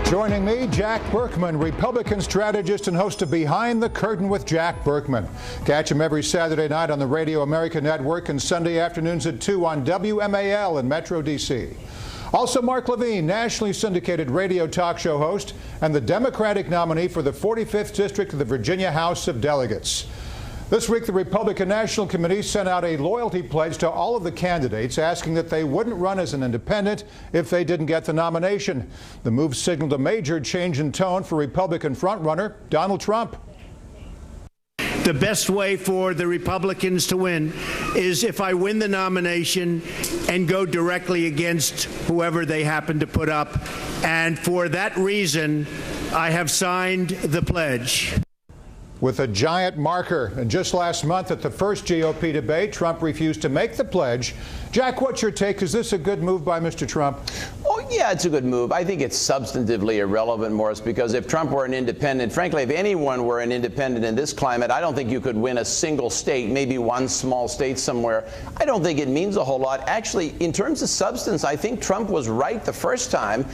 Joining me, Jack Burkman, Republican strategist and host of Behind the Curtain with Jack Burkman. Catch him every Saturday night on the Radio America Network and Sunday afternoons at 2 on WMAL in Metro D.C. Also, Mark Levine, nationally syndicated radio talk show host and the Democratic nominee for the 45th District of the Virginia House of Delegates. This week, the Republican National Committee sent out a loyalty pledge to all of the candidates, asking that they wouldn't run as an independent if they didn't get the nomination. The move signaled a major change in tone for Republican frontrunner Donald Trump. The best way for the Republicans to win is if I win the nomination and go directly against whoever they happen to put up. And for that reason, I have signed the pledge. With a giant marker. And just last month at the first GOP debate, Trump refused to make the pledge. Jack, what's your take? Is this a good move by Mr. Trump? Oh, yeah, it's a good move. I think it's substantively irrelevant, Morris, because if Trump were an independent, frankly, if anyone were an independent in this climate, I don't think you could win a single state, maybe one small state somewhere. I don't think it means a whole lot. Actually, in terms of substance, I think Trump was right the first time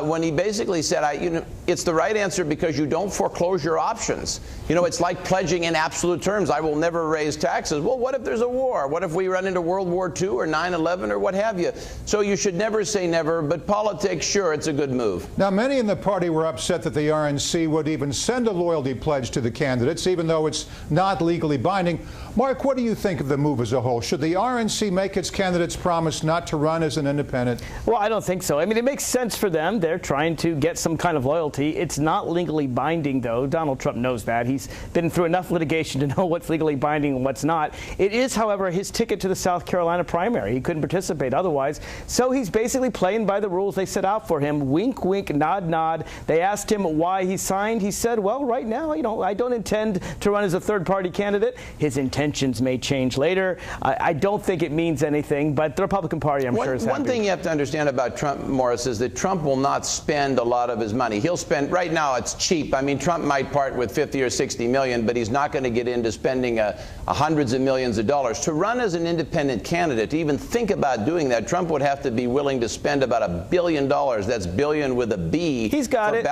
when he basically said, it's the right answer because you don't foreclose your options. It's like pledging in absolute terms, I will never raise taxes. Well, what if there's a war? What if we run into World War II or 9/11 or what have you? So you should never say never, but politics, sure, it's a good move. Now, many in the party were upset that the RNC would even send a loyalty pledge to the candidates, even though it's not legally binding. Mark, what do you think of the move as a whole? Should the RNC make its candidates promise not to run as an independent? Well, I don't think so. I mean, it makes sense for them. They're trying to get some kind of loyalty. It's not legally binding, though. Donald Trump knows that. He's been through enough litigation to know what's legally binding and what's not. It is, however, his ticket to the South Carolina primary. He couldn't participate otherwise. So he's basically playing by the rules they set out for him. Wink, wink, nod, nod. They asked him why he signed. He said, well, right now, I don't intend to run as a third-party candidate. His intentions may change later. I don't think it means anything, but the Republican Party, I'm sure, is happy. One thing you have to understand about Trump, Morris, is that Trump will not spend a lot of his money. He'll spend, right now it's cheap. I mean, Trump might part with 50 or 60 million, but he's not going to get into spending hundreds of millions of dollars. To run as an independent candidate, to even think about doing that, Trump would have to be willing to spend about $1 billion. That's billion with a B. He's got it.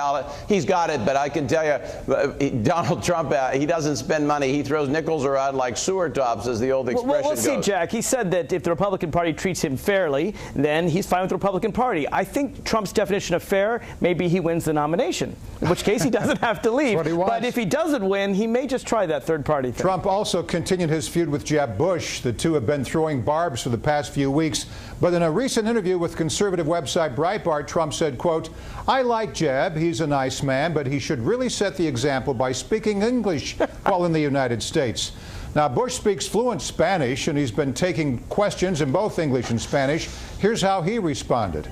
He's got it, but I can tell you, Donald Trump, he doesn't spend money. He throws nickels around like sewer tops, as the old expression goes. Well, see, Jack, he said that if the Republican Party treats him fairly, then he's fine with the Republican Party. I think Trump's definition of fair, maybe he wins the nomination, in which case he doesn't have to leave. But if he doesn't win, he may just try that third-party thing. Trump also continued his feud with Jeb Bush. The two have been throwing barbs for the past few weeks. But in a recent interview with conservative website Breitbart, Trump said, quote, I like Jeb. He's a nice man, but he should really set the example by speaking English while in the United States. Now, Bush speaks fluent Spanish, and he's been taking questions in both English and Spanish. Here's how he responded.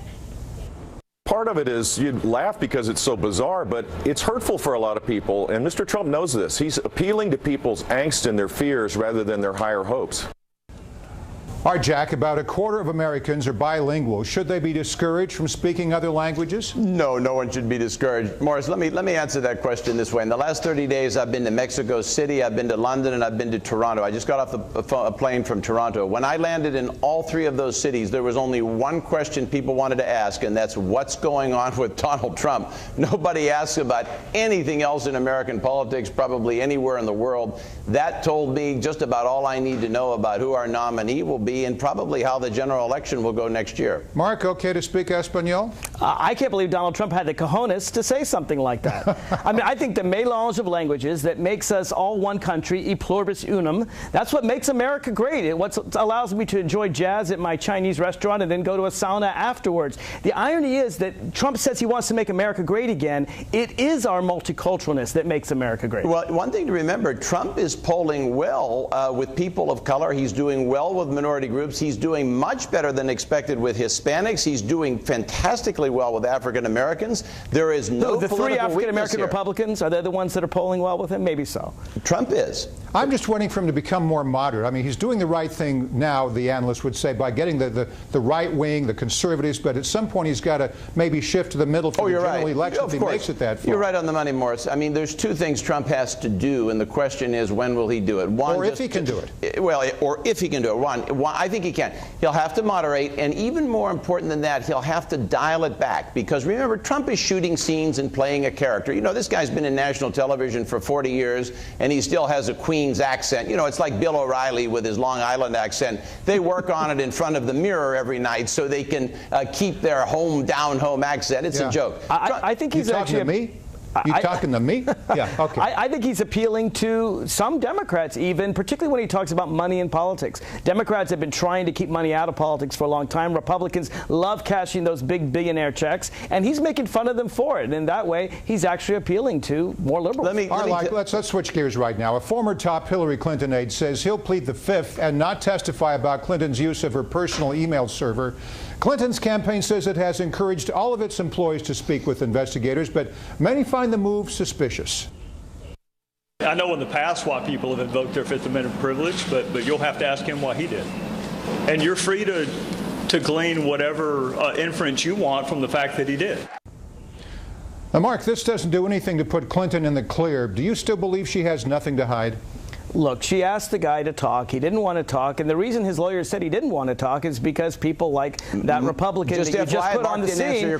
Part of it is you laugh because it's so bizarre, but it's hurtful for a lot of people, and Mr. Trump knows this. He's appealing to people's angst and their fears rather than their higher hopes. All right, Jack, about a quarter of Americans are bilingual. Should they be discouraged from speaking other languages? No, no one should be discouraged. Morris, let me answer that question this way. In the last 30 days, I've been to Mexico City, I've been to London, and I've been to Toronto. I just got off a plane from Toronto. When I landed in all three of those cities, there was only one question people wanted to ask, and that's what's going on with Donald Trump. Nobody asks about anything else in American politics, probably anywhere in the world. That told me just about all I need to know about who our nominee will be and probably how the general election will go next year. Mark, okay to speak Espanol? I can't believe Donald Trump had the cojones to say something like that. I mean, I think the melange of languages that makes us all one country, e pluribus unum, that's what makes America great. It what allows me to enjoy jazz at my Chinese restaurant and then go to a sauna afterwards. The irony is that Trump says he wants to make America great again. It is our multiculturalness that makes America great. Well, one thing to remember, Trump is polling well with people of color. He's doing well with minority groups. He's doing much better than expected with Hispanics. He's doing fantastically well with African Americans. There is no the three African American Republicans, are they the ones that are polling well with him? Maybe so. Trump is. I'm just waiting for him to become more moderate. I mean, he's doing the right thing now, the analysts would say, by getting the right wing, the conservatives, but at some point he's got to maybe shift to the middle for the general election if he makes it that far. You're right on the money, Morris. I mean, there's two things Trump has to do, and the question is, when will he do it? Or if he can do it. Well, or if he can do it. One, I think he can. He'll have to moderate, and even more important than that, he'll have to dial it back. Because remember, Trump is shooting scenes and playing a character. You know, this guy's been in national television for 40 years, and he still has a Queens accent. You know, it's like Bill O'Reilly with his Long Island accent. They work on it in front of the mirror every night so they can keep their down-home accent. It's a joke. I think he's talking to me. You talking to me? Yeah, okay. I think he's appealing to some Democrats even, particularly when he talks about money in politics. Democrats have been trying to keep money out of politics for a long time. Republicans love cashing those big billionaire checks, and he's making fun of them for it. And in that way, he's actually appealing to more liberals. Let's switch gears right now. A former top Hillary Clinton aide says he'll plead the Fifth and not testify about Clinton's use of her personal email server. Clinton's campaign says it has encouraged all of its employees to speak with investigators, but many find the move suspicious. I know in the past why people have invoked their Fifth Amendment privilege, but you'll have to ask him why he did. And you're free to glean whatever inference you want from the fact that he did. Now, Mark, this doesn't do anything to put Clinton in the clear. Do you still believe she has nothing to hide? Look, she asked the guy to talk. He didn't want to talk. And the reason his lawyer said he didn't want to talk is because people like that Republican that you just put on the scene,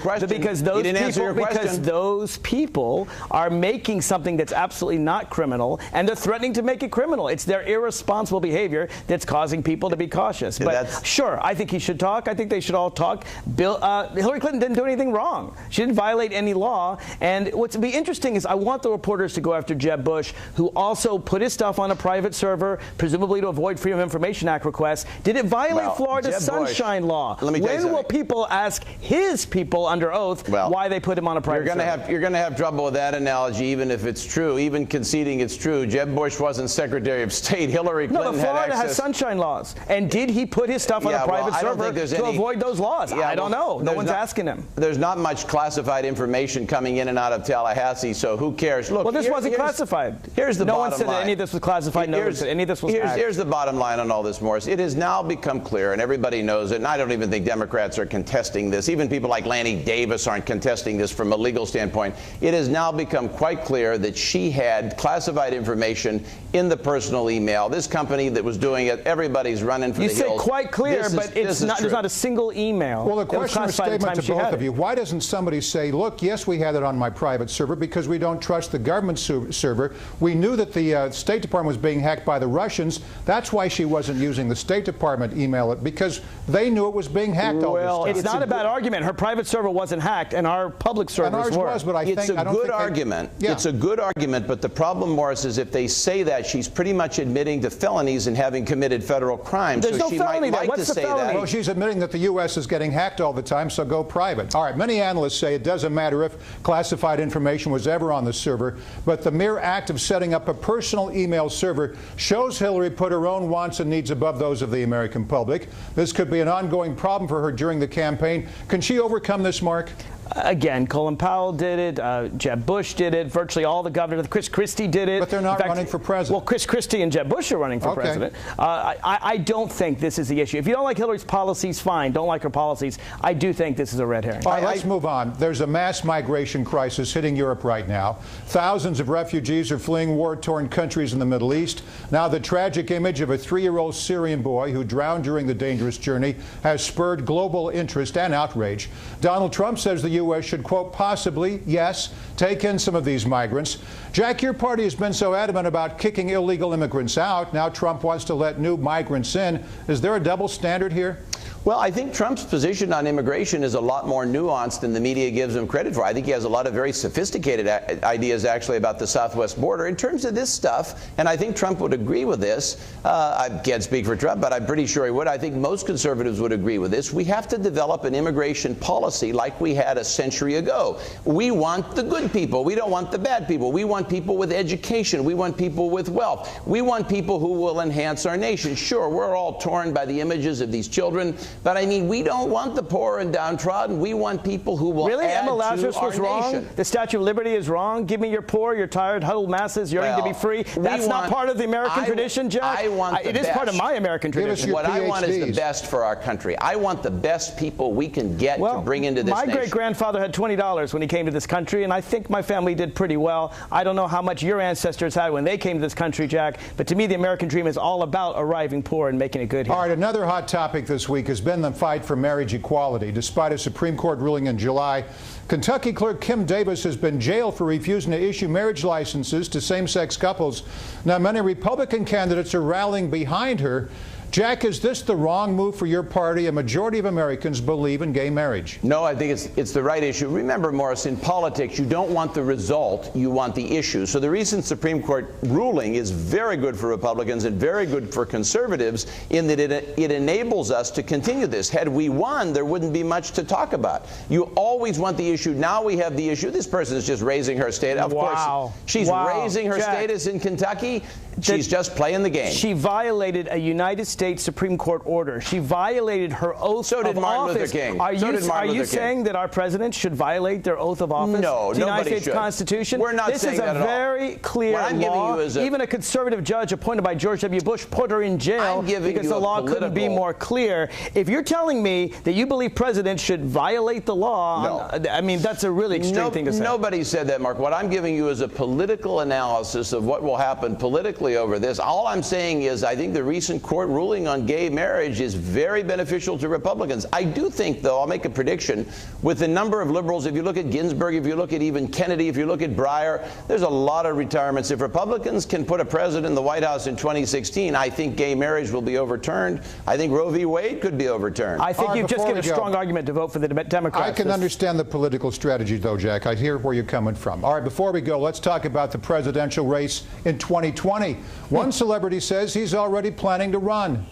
because those people are making something that's absolutely not criminal, and they're threatening to make it criminal. It's their irresponsible behavior that's causing people to be cautious. But sure, I think he should talk. I think they should all talk. Hillary Clinton didn't do anything wrong. She didn't violate any law. And what's be interesting is I want the reporters to go after Jeb Bush, who also put his stuff on a private server, presumably to avoid Freedom of Information Act requests. Did it violate Florida's Sunshine Law? When will people ask his people under oath why they put him on a private server? You're going to have trouble with that analogy, even if it's true, even conceding it's true. Jeb Bush wasn't Secretary of State. Hillary Clinton but Florida has sunshine laws. And did he put his stuff on a private server to avoid those laws? I don't know. No one's asking him. There's not much classified information coming in and out of Tallahassee, so who cares? Look, this wasn't classified. Here's the bottom line. No one said that any of this was classified. Here's the bottom line on all this, Morris. It has now become clear, and everybody knows it, and I don't even think Democrats are contesting this. Even people like Lanny Davis aren't contesting this from a legal standpoint. It has now become quite clear that she had classified information in the personal email. This company that was doing it, everybody's running for the hills. You say quite clear, but there's not a single email. Well, the question or statement to both of you, why doesn't somebody say, look, yes, we had it on my private server because we don't trust the government server. We knew that the State Department was being hacked by the Russians. That's why she wasn't using the State Department email, because they knew it was being hacked all this time. Well, it's not a bad argument. Her private server wasn't hacked, and our public servers were. It's a good argument. It's a good argument, but the problem, Morris, is if they say that, she's pretty much admitting to felonies and having committed federal crimes. There's no she felony might there. like to say that. Well, she's admitting that the U.S. is getting hacked all the time, so go private. All right, many analysts say it doesn't matter if classified information was ever on the server, but the mere act of setting up a personal email server shows Hillary put her own wants and needs above those of the American public. This could be an ongoing problem for her during the campaign. Can she overcome this, Mark? Again, Colin Powell did it, Jeb Bush did it, virtually all the governors, Chris Christie did it. But they're not running for president. Well, Chris Christie and Jeb Bush are running for president. I don't think this is the issue. If you don't like Hillary's policies, fine. Don't like her policies. I do think this is a red herring. All right, let's move on. There's a mass migration crisis hitting Europe right now. Thousands of refugees are fleeing war-torn countries in the Middle East. Now, the tragic image of a 3-year-old Syrian boy who drowned during the dangerous journey has spurred global interest and outrage. Donald Trump says the U.S. should, quote, possibly, yes, take in some of these migrants. Jack, your party has been so adamant about kicking illegal immigrants out. Now Trump wants to let new migrants in. Is there a double standard here? Well, I think Trump's position on immigration is a lot more nuanced than the media gives him credit for. I think he has a lot of very sophisticated ideas, actually, about the southwest border. In terms of this stuff, and I think Trump would agree with this, I can't speak for Trump, but I'm pretty sure he would. I think most conservatives would agree with this. We have to develop an immigration policy like we had a century ago. We want the good people. We don't want the bad people. We want people with education. We want people with wealth. We want people who will enhance our nation. Sure, we're all torn by the images of these children But I mean, we don't want the poor and downtrodden. We want people who will really? add Emma Lazarus to our was wrong? nation. The Statue of Liberty is wrong? Give me your poor, your tired, huddled masses yearning to be free. That's not part of the American tradition, Jack? It is part of my American tradition. What I want is the best for our country. I want the best people we can get to bring into this nation. My great-grandfather had $20 when he came to this country, and I think my family did pretty well. I don't know how much your ancestors had when they came to this country, Jack, but to me the American dream is all about arriving poor and making it good here. All right, another hot topic this week has been the fight for marriage equality. Despite a Supreme Court ruling in July, Kentucky clerk Kim Davis has been jailed for refusing to issue marriage licenses to same-sex couples. Now, many Republican candidates are rallying behind her. Jack, is this the wrong move for your party? A majority of Americans believe in gay marriage. No, I think it's the right issue. Remember, Morris, in politics, you don't want the result, you want the issue. So the recent Supreme Court ruling is very good for Republicans and very good for conservatives in that it enables us to continue this. Had we won, there wouldn't be much to talk about. You always want the issue. Now we have the issue. This person is just raising her status. Of course, she's raising her status in Kentucky. She's just playing the game. She violated a United States Supreme Court order. She violated her oath of office. So did Martin Luther King. Are you saying that our presidents should violate their oath of office? No, the United States Constitution? We're not saying that at all. This is a very clear law. Even a conservative judge appointed by George W. Bush put her in jail because the law couldn't be more clear. If you're telling me that you believe presidents should violate the law, I mean, that's a really extreme thing to say. Nobody said that, Mark. What I'm giving you is a political analysis of what will happen politically over this. All I'm saying is I think the recent court ruling on gay marriage is very beneficial to Republicans. I do think, though, I'll make a prediction, with the number of liberals, if you look at Ginsburg, if you look at even Kennedy, if you look at Breyer, there's a lot of retirements. If Republicans can put a president in the White House in 2016, I think gay marriage will be overturned. I think Roe v. Wade could be overturned. I think you just get a strong argument to vote for the Democrats. I can understand the political strategy, though, Jack. I hear where you're coming from. All right, before we go, let's talk about the presidential race in 2020. One celebrity says he's already planning to run.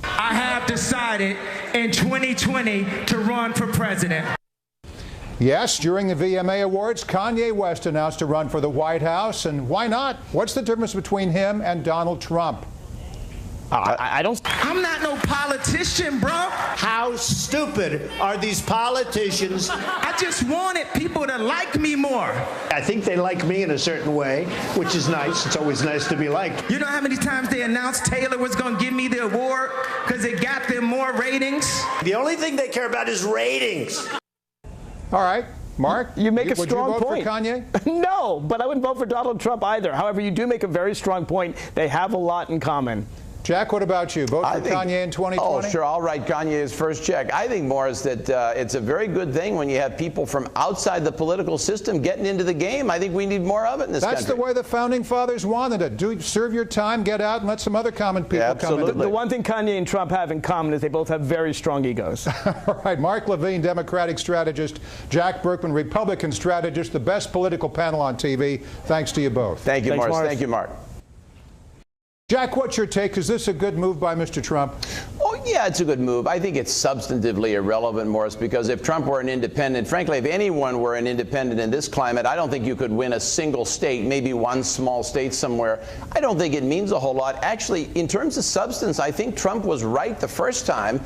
I have decided in 2020 to run for president. Yes, during the VMA Awards, Kanye West announced to run for the White House. And why not? What's the difference between him and Donald Trump? I'm not no politician, bro. How stupid are these politicians? I just wanted people to like me more. I think they like me in a certain way, which is nice. It's always nice to be liked. You know how many times they announced Taylor was going to give me the award because it got them more ratings? The only thing they care about is ratings. All right. Mark, you make a strong point. Would you vote for Kanye? No, but I wouldn't vote for Donald Trump either. However, you do make a very strong point. They have a lot in common. Jack, what about you? Vote for Kanye in 2020? Oh, sure. I'll write Kanye's first check. I think, Morris, that it's a very good thing when you have people from outside the political system getting into the game. I think we need more of it in this country. That's the way the Founding Fathers wanted it. Serve your time, get out, and let some other common people come in. The one thing Kanye and Trump have in common is they both have very strong egos. All right. Mark Levine, Democratic strategist. Jack Burkman, Republican strategist. The best political panel on TV. Thanks to you both. Thank you, Morris. Thank you, Mark. Jack, what's your take? Is this a good move by Mr. Trump? Oh, yeah, it's a good move. I think it's substantively irrelevant, Morris, because if Trump were an independent, frankly, if anyone were an independent in this climate, I don't think you could win a single state, maybe one small state somewhere. I don't think it means a whole lot. Actually, in terms of substance, I think Trump was right the first time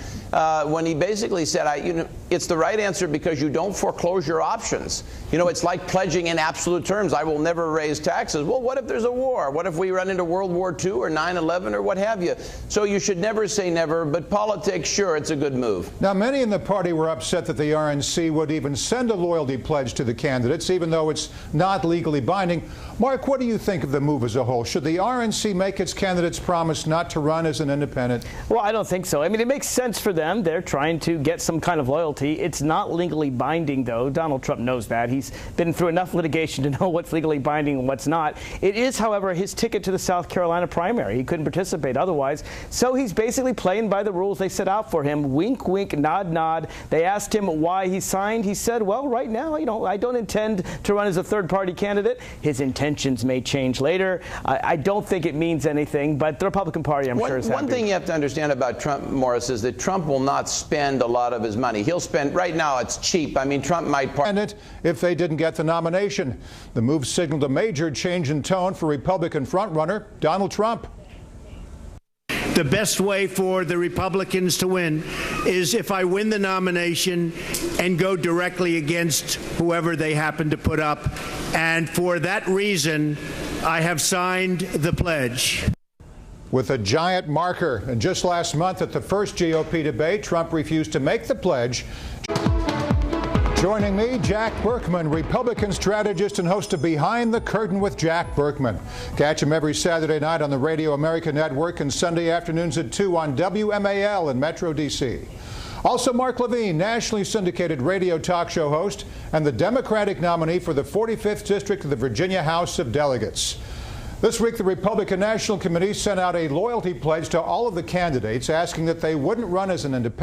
when he basically said, it's the right answer because you don't foreclose your options. It's like pledging in absolute terms, I will never raise taxes. Well, what if there's a war? What if we run into World War II or 9/11 or what have you? So you should never say never, but politics, sure, it's a good move. Now, many in the party were upset that the RNC would even send a loyalty pledge to the candidates, even though it's not legally binding. Mark, what do you think of the move as a whole? Should the RNC make its candidates promise not to run as an independent? Well, I don't think so. I mean, it makes sense for them. They're trying to get some kind of loyalty. It's not legally binding, though. Donald Trump knows that. He's been through enough litigation to know what's legally binding and what's not. It is, however, his ticket to the South Carolina primary. He couldn't participate otherwise. So he's basically playing by the rules they set out for him. Wink, wink, nod, nod. They asked him why he signed. He said, well, right now, I don't intend to run as a third-party candidate. His intentions may change later. I don't think it means anything, but the Republican Party, I'm sure, is happy. One thing you have to understand about Trump, Morris, is that Trump will not spend a lot of his money. He'll spend, right now, it's cheap. I mean, Trump might... if they didn't get the nomination. The move signaled a major change in tone for Republican frontrunner Donald Trump. The best way for the Republicans to win is if I win the nomination and go directly against whoever they happen to put up. And for that reason, I have signed the pledge. With a giant marker. And just last month at the first GOP debate, Trump refused to make the pledge. Joining me, Jack Burkman, Republican strategist and host of Behind the Curtain with Jack Burkman. Catch him every Saturday night on the Radio America Network and Sunday afternoons at 2 on WMAL in Metro D.C. Also, Mark Levine, nationally syndicated radio talk show host and the Democratic nominee for the 45th District of the Virginia House of Delegates. This week, the Republican National Committee sent out a loyalty pledge to all of the candidates, asking that they wouldn't run as an independent.